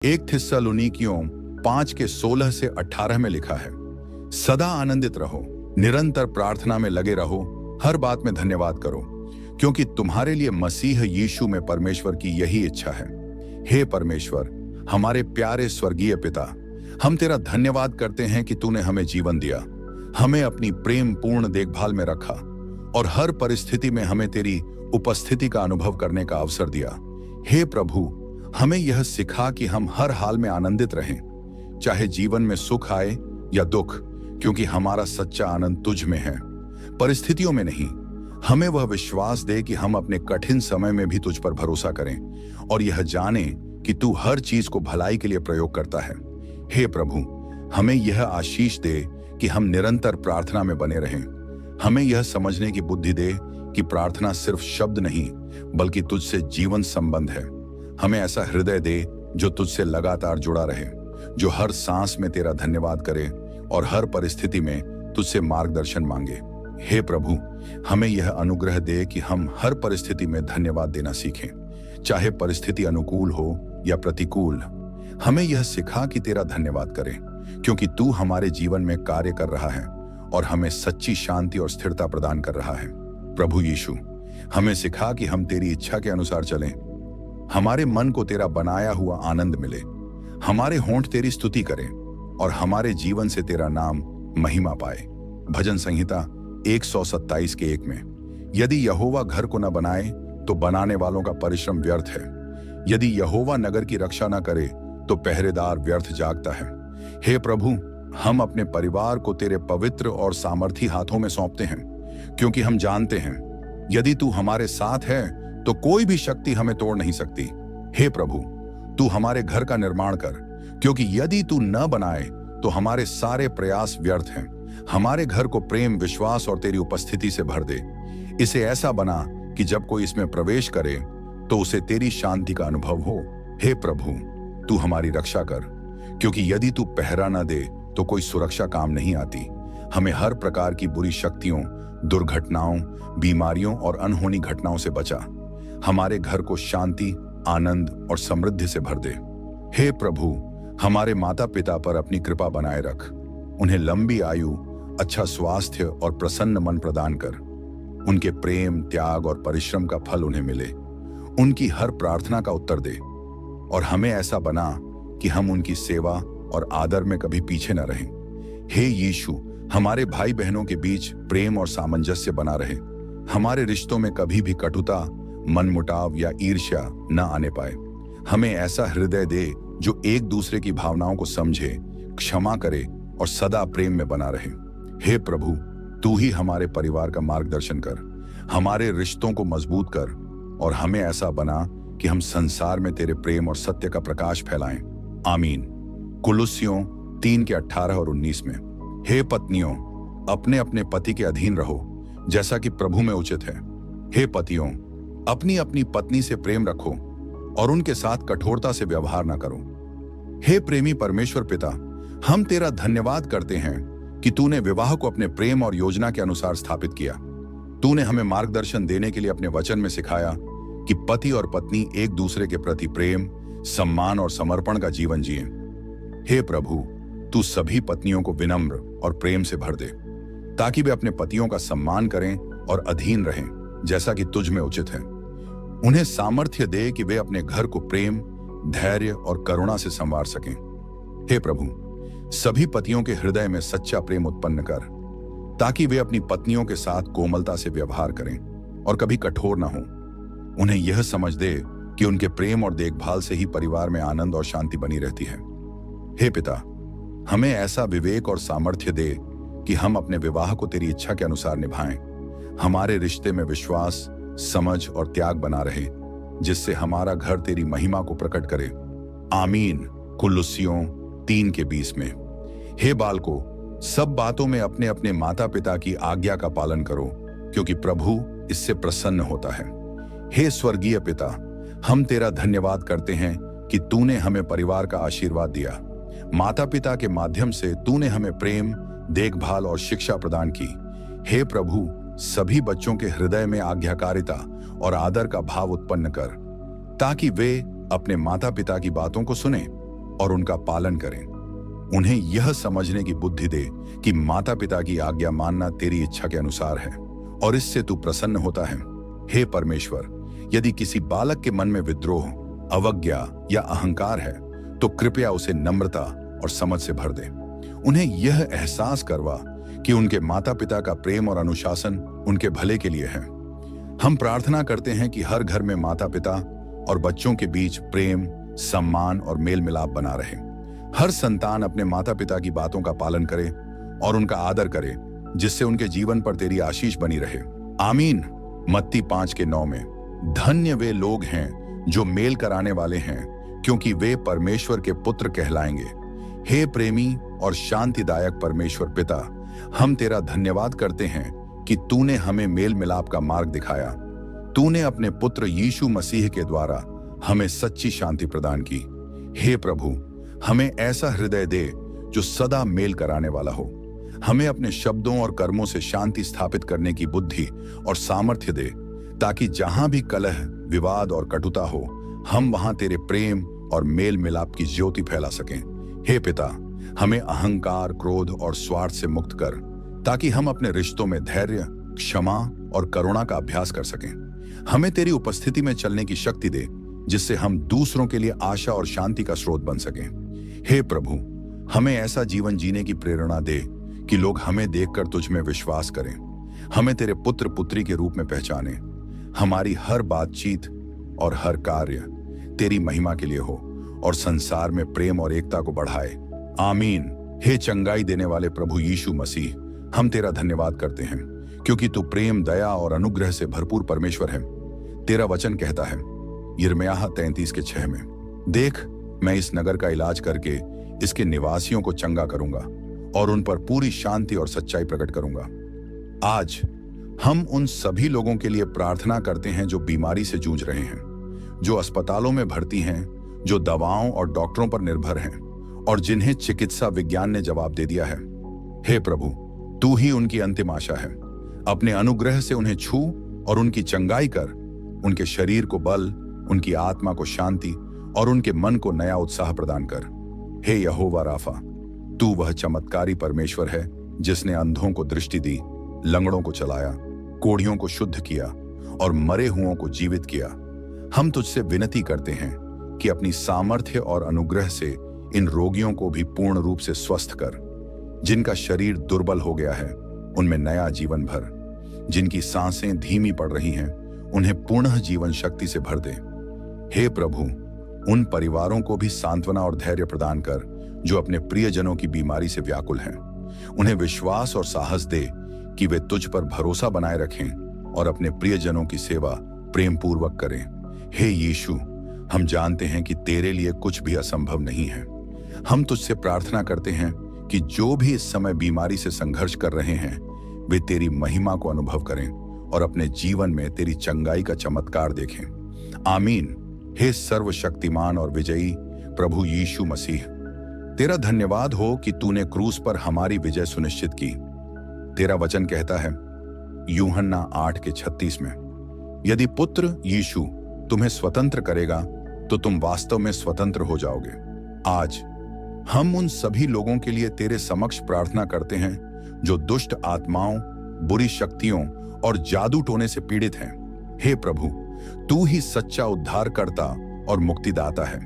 एक थिस्सलुनीकियों 5 के 16 से 18 में लिखा है, सदा आनंदित रहो, निरंतर प्रार्थना में लगे रहो, हर बात में धन्यवाद करो, क्योंकि तुम्हारे लिए मसीह यीशु में परमेश्वर की यही इच्छा है। हे परमेश्वर, हमारे प्यारे स्वर्गीय पिता, हम तेरा धन्यवाद करते हैं कि तूने हमें जीवन दिया, हमें अपनी प्रेम पूर्ण देखभाल में रखा और हर परिस्थिति में हमें तेरी उपस्थिति का अनुभव करने का अवसर दिया। हे प्रभु, हमें यह सिखा कि हम हर हाल में आनंदित रहें, चाहे जीवन में सुख आए या दुख, क्योंकि हमारा सच्चा आनंद तुझ में है, परिस्थितियों में नहीं। हमें वह विश्वास दे कि हम अपने कठिन समय में भी तुझ पर भरोसा करें और यह जाने कि तू हर चीज को भलाई के लिए प्रयोग करता है। हे प्रभु, हमें यह आशीष दे कि हम निरंतर प्रार्थना में बने रहें। हमें यह समझने की बुद्धि दे कि प्रार्थना सिर्फ शब्द नहीं, बल्कि तुझसे जीवन संबंध है। हमें ऐसा हृदय दे जो तुझसे लगातार जुड़ा रहे, जो हर सांस में तेरा धन्यवाद करे और हर परिस्थिति में तुझसे मार्गदर्शन मांगे। हे प्रभु, हमें यह अनुग्रह दे कि हम हर परिस्थिति में धन्यवाद देना सीखें, चाहे परिस्थिति अनुकूल हो या प्रतिकूल। हमें यह सिखा कि तेरा धन्यवाद करें, क्योंकि तू हमारे जीवन में कार्य कर रहा है और हमें सच्ची शांति और स्थिरता प्रदान कर रहा है। प्रभु यीशु, हमें सिखा कि हम तेरी इच्छा के अनुसार चलें, हमारे मन को तेरा बनाया हुआ आनंद मिले, हमारे होंठ तेरी स्तुति करें और हमारे जीवन से तेरा नाम महिमा पाए। भजन संहिता 127 के 1 में, यदि यहोवा घर को न बनाए तो बनाने वालों का परिश्रम व्यर्थ है। यदि यहोवा नगर की रक्षा न करे तो पहरेदार व्यर्थ जागता है। हे प्रभु, हम अपने परिवार को तेरे पवित्र और सामर्थी हाथों में सौंपते हैं, क्योंकि हम जानते हैं यदि तू हमारे साथ है तो कोई भी शक्ति हमें तोड़ नहीं सकती। हे प्रभु, तू हमारे घर का निर्माण कर, क्योंकि यदि तू न बनाए तो हमारे सारे प्रयास व्यर्थ हैं। हमारे घर को प्रेम, विश्वास और तेरी उपस्थिति से भर दे। इसे ऐसा बना कि जब कोई इसमें प्रवेश करे तो उसे तेरी शांति का अनुभव हो। हे प्रभु, तू हमारी रक्षा कर, क्योंकि यदि तू पहरा न दे तो कोई सुरक्षा काम नहीं आती। हमें हर प्रकार की बुरी शक्तियों, दुर्घटनाओं, बीमारियों और अनहोनी घटनाओं से बचा। हमारे घर को शांति, आनंद और समृद्धि से भर दे। हे प्रभु, हमारे माता पिता पर अपनी कृपा बनाए रख, उन्हें लंबी आयु, अच्छा स्वास्थ्य और प्रसन्न मन प्रदान कर। उनके प्रेम, त्याग और परिश्रम का फल उन्हें मिले। उनकी हर प्रार्थना का उत्तर दे और हमें ऐसा बना कि हम उनकी सेवा और आदर में कभी पीछे न रहें। हे यीशु, हमारे भाई बहनों के बीच प्रेम और सामंजस्य बना रहे। हमारे रिश्तों में कभी भी कटुता, मनमुटाव या ईर्ष्या न आने पाए। हमें ऐसा हृदय दे जो एक दूसरे की भावनाओं को समझे, क्षमा करे और सदा प्रेम में बना रहे। हे प्रभु, तू ही हमारे परिवार का मार्गदर्शन कर, हमारे रिश्तों को मजबूत कर और हमें ऐसा बना कि हम संसार में तेरे प्रेम और सत्य का प्रकाश फैलाएं। आमीन। कुलुस्सियों 3 के 18 और 19 में, हे पत्नियों, अपने अपने पति के अधीन रहो, जैसा कि प्रभु में उचित है। हे पतियों, अपनी अपनी पत्नी से प्रेम रखो और उनके साथ कठोरता से व्यवहार न करो। हे प्रेमी परमेश्वर पिता, हम तेरा धन्यवाद करते हैं कि तूने विवाह को अपने प्रेम और योजना के अनुसार स्थापित किया। तूने हमें मार्गदर्शन देने के लिए अपने वचन में सिखाया कि पति और पत्नी एक दूसरे के प्रति प्रेम, सम्मान और समर्पण का जीवन जिए। हे प्रभु, तू सभी पत्नियों को विनम्र और प्रेम से भर दे, ताकि वे अपने पतियों का सम्मान करें और अधीन रहें, जैसा कि तुझ में उचित है। उन्हें सामर्थ्य दे कि वे अपने घर को प्रेम, धैर्य और करुणा से संवार सकें। हे प्रभु, सभी पतियों के हृदय में सच्चा प्रेम उत्पन्न कर, ताकि वे अपनी पत्नियों के साथ कोमलता से व्यवहार करें और कभी कठोर न हों। उन्हें यह समझ दे कि उनके प्रेम और देखभाल से ही परिवार में आनंद और शांति बनी रहती है। हे पिता, हमें ऐसा विवेक और सामर्थ्य दे कि हम अपने विवाह को तेरी इच्छा के अनुसार निभाएं। हमारे रिश्ते में विश्वास, समझ और त्याग बना रहे, जिससे हमारा घर तेरी महिमा को प्रकट करे। आमीन। कुलुस्सियों 3 के 20 में, हे बालकों, सब बातों में अपने अपने माता पिता की आज्ञा का पालन करो, क्योंकि प्रभु इससे प्रसन्न होता है। हे स्वर्गीय पिता, हम तेरा धन्यवाद करते हैं कि तूने हमें परिवार का आशीर्वाद दिया। माता पिता के माध्यम से तूने हमें प्रेम, देखभाल और शिक्षा प्रदान की। हे प्रभु, सभी बच्चों के हृदय में आज्ञाकारिता और आदर का भाव उत्पन्न कर, ताकि वे अपने माता पिता की बातों को सुने और उनका पालन करें। उन्हें यह समझने की बुद्धि दे कि माता पिता की आज्ञा मानना तेरी इच्छा के अनुसार है और इससे तू प्रसन्न होता है। हे परमेश्वर, यदि किसी बालक के मन में विद्रोह, अवज्ञा या अहंकार है तो कृपया उसे नम्रता और समझ से भर दे। उन्हें यह एहसास करवा कि उनके माता पिता का प्रेम और अनुशासन उनके भले के लिए है। हम प्रार्थना करते हैं कि हर घर में माता पिता और बच्चों के बीच प्रेम, सम्मान और मेल मिलाप बना रहे। हर संतान अपने माता पिता की बातों का पालन करे और उनका आदर करे, जिससे उनके जीवन पर तेरी आशीष बनी रहे। आमीन। मत्ती 5:9 में, धन्य वे लोग हैं जो मेल कराने वाले हैं, क्योंकि वे परमेश्वर के पुत्र कहलाएंगे। हे प्रेमी और शांतिदायक परमेश्वर पिता, हम तेरा धन्यवाद करते हैं कि तूने हमें मेल मिलाप का मार्ग दिखाया। तूने अपने पुत्र यीशु मसीह के द्वारा हमें सच्ची शांति प्रदान की। हे प्रभु, हमें ऐसा हृदय दे जो सदा मेल कराने वाला हो। हमें अपने शब्दों और कर्मों से शांति स्थापित करने की बुद्धि और सामर्थ्य दे, ताकि जहां भी कलह, विवाद और कटुता हो, हम वहां तेरे प्रेम और मेल मिलाप की ज्योति फैला सकें। हे पिता, हमें अहंकार, क्रोध और स्वार्थ से मुक्त कर, ताकि हम अपने रिश्तों में धैर्य, क्षमा और करुणा का अभ्यास कर सकें। हमें तेरी उपस्थिति में चलने की शक्ति दे, जिससे हम दूसरों के लिए आशा और शांति का स्रोत बन सकें। हे प्रभु, हमें ऐसा जीवन जीने की प्रेरणा दे कि लोग हमें देखकर तुझ में विश्वास करें। हमें तेरे पुत्र पुत्री के रूप में पहचाने। हमारी हर बातचीत और हर कार्य तेरी महिमा के लिए हो और संसार में प्रेम और एकता को बढ़ाए। आमीन। हे चंगाई देने वाले प्रभु यीशु मसीह, हम तेरा धन्यवाद करते हैं, क्योंकि तू प्रेम, दया और अनुग्रह से भरपूर परमेश्वर है। तेरा वचन कहता है यिर्मयाह 33:6 में, देख, मैं इस नगर का इलाज करके इसके निवासियों को चंगा करूंगा और उन पर पूरी शांति और सच्चाई प्रकट करूंगा। आज हम उन सभी लोगों के लिए प्रार्थना करते हैं जो बीमारी से जूझ रहे हैं, जो अस्पतालों में भर्ती हैं, जो दवाओं और डॉक्टरों पर निर्भर हैं और जिन्हें चिकित्सा विज्ञान ने जवाब दे दिया है। हे प्रभु, तू ही उनकी अंतिम आशा है। अपने अनुग्रह से उन्हें छू और उनकी चंगाई कर। उनके शरीर को बल, उनकी आत्मा को शांति और उनके मन को नया उत्साह प्रदान कर। हे यहोवा राफा, तू वह चमत्कारी परमेश्वर है जिसने अंधों को दृष्टि दी, लंगड़ों को चलाया, कोढ़ियों को शुद्ध किया और मरे हुओं को जीवित किया। हम तुझसे विनती करते हैं कि अपनी सामर्थ्य और अनुग्रह से इन रोगियों को भी पूर्ण रूप से स्वस्थ कर। जिनका शरीर दुर्बल हो गया है, उनमें नया जीवन भर। जिनकी सांसें धीमी पड़ रही हैं, उन्हें पुनः जीवन शक्ति से भर दे। हे प्रभु, उन परिवारों को भी सांत्वना और धैर्य प्रदान कर जो अपने प्रियजनों की बीमारी से व्याकुल हैं। उन्हें विश्वास और साहस दे कि वे तुझ पर भरोसा बनाए रखें और अपने प्रियजनों की सेवा प्रेम पूर्वक करें। हे यीशु, हम जानते हैं कि तेरे लिए कुछ भी असंभव नहीं है। हम तुझसे प्रार्थना करते हैं कि जो भी इस समय बीमारी से संघर्ष कर रहे हैं, वे तेरी महिमा को अनुभव करें और अपने जीवन में तेरी चंगाई का चमत्कार देखें। आमीन। हे सर्वशक्तिमान और विजयी प्रभु यीशु मसीह, तेरा धन्यवाद हो कि तूने क्रूस पर हमारी विजय सुनिश्चित की। तेरा वचन कहता है यूहन्ना 8:36 में, यदि पुत्र यीशु तुम्हें स्वतंत्र करेगा तो तुम वास्तव में स्वतंत्र हो जाओगे। आज हम उन सभी लोगों के लिए तेरे समक्ष प्रार्थना करते हैं जो दुष्ट आत्माओं, बुरी शक्तियों और जादू टोने से पीड़ित हैं। हे प्रभु, तू ही सच्चा उद्धारकर्ता और मुक्तिदाता है।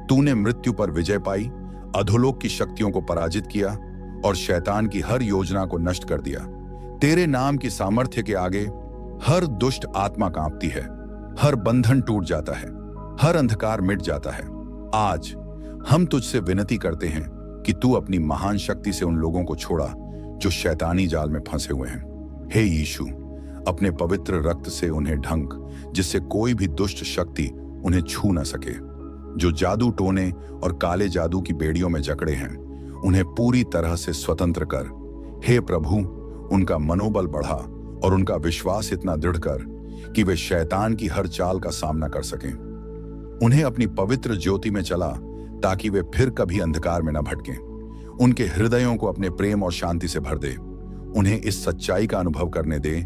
तूने मृत्यु पर विजय पाई, अधोलोक की शक्तियों को पराजित किया और शैतान की हर योजना को नष्ट कर दिया। तेरे नाम की सामर्थ्य के आगे हर दुष्ट आत्मा कांपती है, हर बंधन टूट जाता है, हर अंधकार मिट जाता है। आज हम तुझसे विनती करते हैं कि तू अपनी महान शक्ति से उन लोगों को छोड़ा जो शैतानी जाल में फंसे हुए हैं। हे यीशु, अपने पवित्र रक्त से उन्हें ढंक, जिससे कोई भी दुष्ट शक्ति उन्हें छू न सके। जो जादू टोने और काले जादू की बेड़ियों में जकड़े हैं, उन्हें पूरी तरह से स्वतंत्र कर। हे प्रभु, उनका मनोबल बढ़ा और उनका विश्वास इतना दृढ़ कर कि वे शैतान की हर चाल का सामना कर सकें। उन्हें अपनी पवित्र ज्योति में चला ताकि वे फिर कभी अंधकार में न भटकें। उनके हृदयों को अपने प्रेम और शांति से भर दे। उन्हें इस सच्चाई का अनुभव करने दे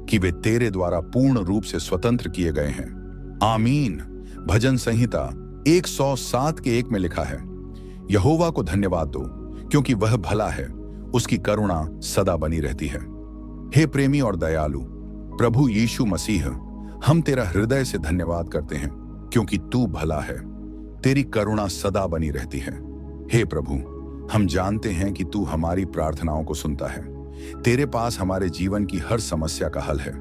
कि वे तेरे द्वारा पूर्ण रूप से स्वतंत्र किए गए हैं। आमीन। भजन संहिता 107:1 में लिखा है, यहोवा को धन्यवाद दो, क्योंकि वह भला है, उसकी करुणा सदा बनी रहती है। हे प्रेमी और दयालु प्रभु यीशु मसीह, हम तेरा हृदय से धन्यवाद करते हैं, क्योंकि तू भला है, तेरी करुणा सदा बनी रहती है। हे प्रभु, हम जानते हैं कि तू हमारी प्रार्थनाओं को सुनता है। तेरे पास हमारे जीवन की हर समस्या का हल है।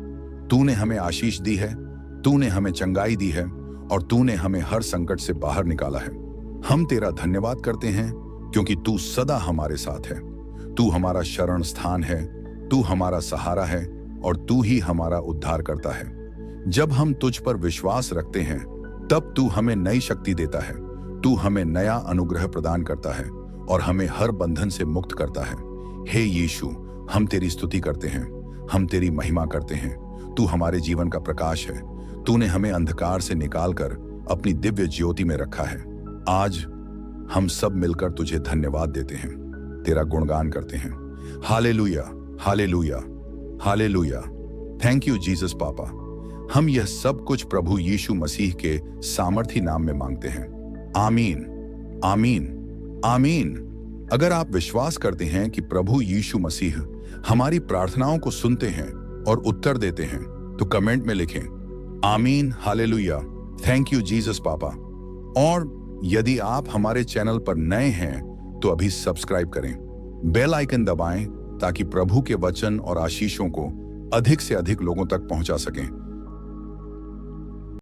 तूने हमें आशीष दी है, तूने हमें चंगाई दी है और तूने हमें हर संकट से बाहर निकाला है। हम तेरा धन्यवाद करते हैं, क्योंकि तू सदा हमारे साथ है। तू हमारा शरण स्थान है, तू हमारा सहारा है और तू ही हमारा उद्धार करता है। जब हम तुझ पर विश्वास रखते हैं, तब तू हमें नई शक्ति देता है। तू हमें नया अनुग्रह प्रदान करता है और हमें हर बंधन से मुक्त करता है। हे यीशु, हम तेरी स्तुति करते हैं, हम तेरी महिमा करते हैं। तू हमारे जीवन का प्रकाश है। तूने हमें अंधकार से निकालकर अपनी दिव्य ज्योति में रखा है। आज हम सब मिलकर तुझे धन्यवाद देते हैं, तेरा गुणगान करते हैं। Hallelujah, hallelujah, hallelujah. Thank you Jesus पापा। हम यह सब कुछ प्रभु यीशु मसीह के सामर्थी नाम में मांगते हैं। आमीन, आमीन, आमीन। अगर आप विश्वास करते हैं कि प्रभु यीशु मसीह हमारी प्रार्थनाओं को सुनते हैं और उत्तर देते हैं, तो कमेंट में लिखें आमीन, हालेलुया, थैंक यू जीसस पापा। और यदि आप हमारे चैनल पर नए हैं तो अभी सब्सक्राइब करें, बेल आइकन दबाएं ताकि प्रभु के वचन और आशीषों को अधिक से अधिक लोगों तक पहुंचा सकें।